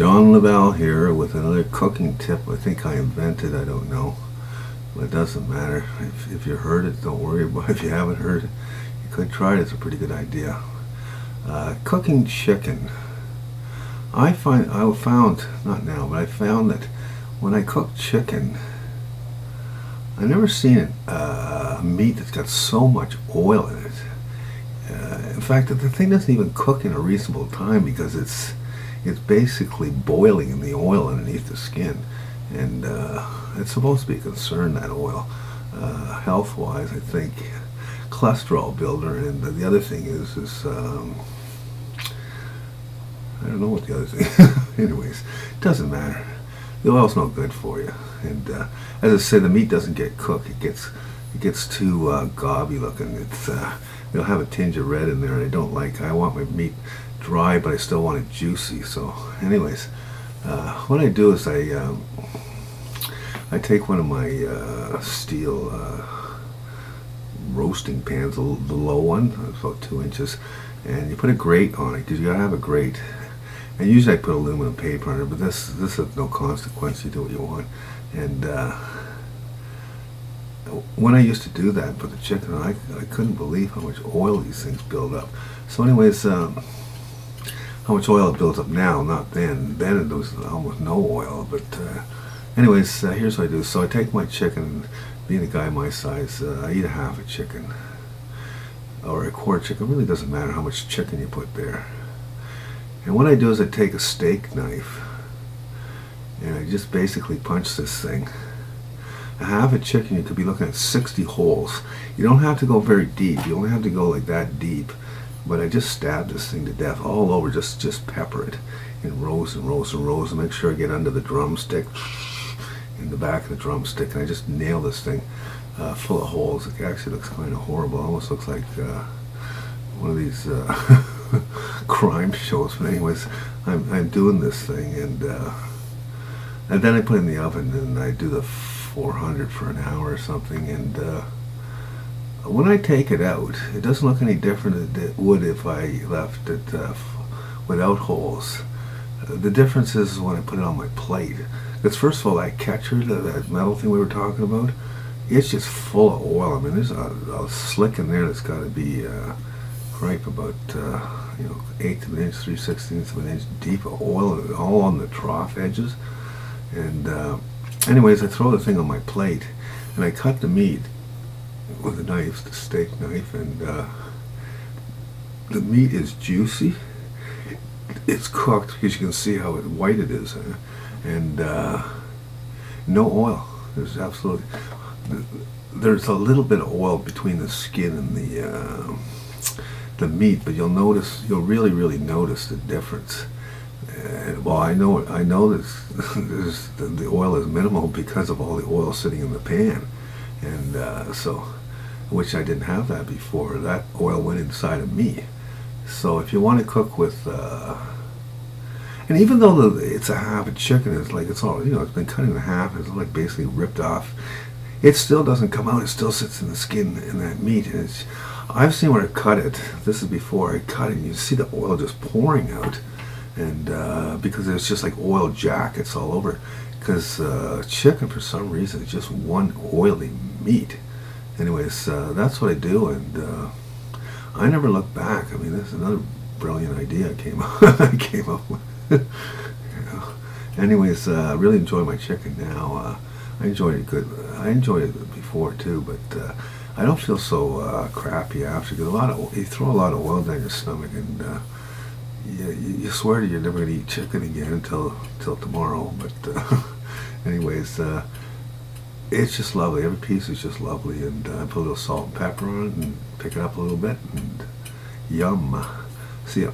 John Lavelle here with another cooking tip. I think I invented, I don't know. But it doesn't matter. If you heard it, don't worry about it. If you haven't heard it, you could try it. It's a pretty good idea. Cooking chicken. I found, not now, but I found that when I cook chicken, I've never seen a meat that's got so much oil in it. In fact, the thing doesn't even cook in a reasonable time because it's basically boiling in the oil underneath the skin, and it's supposed to be a concern, that oil, health-wise. I think cholesterol builder, and the other thing is I don't know what the other thing. Anyways, it doesn't matter. The oil's no good for you, and as I said, the meat doesn't get cooked. It gets too gobby looking. It'll have a tinge of red in there, and I want my meat dry, but I still want it juicy. So anyways, what I do is I take one of my steel roasting pans, the low one, it's about 2 inches, and you put a grate on it, because you gotta have a grate. And usually I put aluminum paper on it, but this has no consequence. You do what you want. And when I used to do that for the chicken, I couldn't believe how much oil these things build up. So anyways, how much oil it builds up now, not then. Then it was almost no oil. But anyways, here's what I do. So I take my chicken, being a guy my size, I eat a half a chicken or a quarter chicken. It really doesn't matter how much chicken you put there. And what I do is I take a steak knife and I just basically punch this thing. A half a chicken, you could be looking at 60 holes. You don't have to go very deep. You only have to go like that deep. But I just stab this thing to death all over. Just pepper it in rows and rows and rows, and make sure I get under the drumstick, in the back of the drumstick, and I just nail this thing full of holes. It actually looks kind of horrible. It almost looks like one of these crime shows. But anyways, I'm doing this thing, and then I put it in the oven, and I do the 400 for an hour or something. And when I take it out, it doesn't look any different than it would if I left it without holes. The difference is when I put it on my plate. Because first of all, that catcher, that metal thing we were talking about, it's just full of oil. I mean, there's a slick in there that's got to be ripe about 1/8 of an inch, 3/16 of an inch deep of oil, all on the trough edges. And anyways, I throw the thing on my plate, and I cut the meat with a knife, the steak knife, and the meat is juicy. It's cooked, because you can see how white it is, and no oil. There's a little bit of oil between the skin and the meat, but you'll really notice the difference. Well, I know that the oil is minimal because of all the oil sitting in the pan, and which I didn't have that before. That oil went inside of me. So if you want to cook with, and even though it's a half a chicken, it's been cut in half. It's like basically ripped off. It still doesn't come out. It still sits in the skin in that meat. And I've seen where I cut it. This is before I cut it. And you see the oil just pouring out, and because it's just like oil jackets all over. Because chicken, for some reason, is just one oily meat. Anyways, that's what I do, and I never look back. I mean, this is another brilliant idea I came up with. Anyways, I really enjoy my chicken now. I enjoyed it good. I enjoyed it before too, but I don't feel so crappy after. Because you throw a lot of oil down your stomach, and you swear that you're never going to eat chicken again until tomorrow. But anyways, it's just lovely. Every piece is just lovely, and I put a little salt and pepper on it, and pick it up a little bit, and yum. See ya.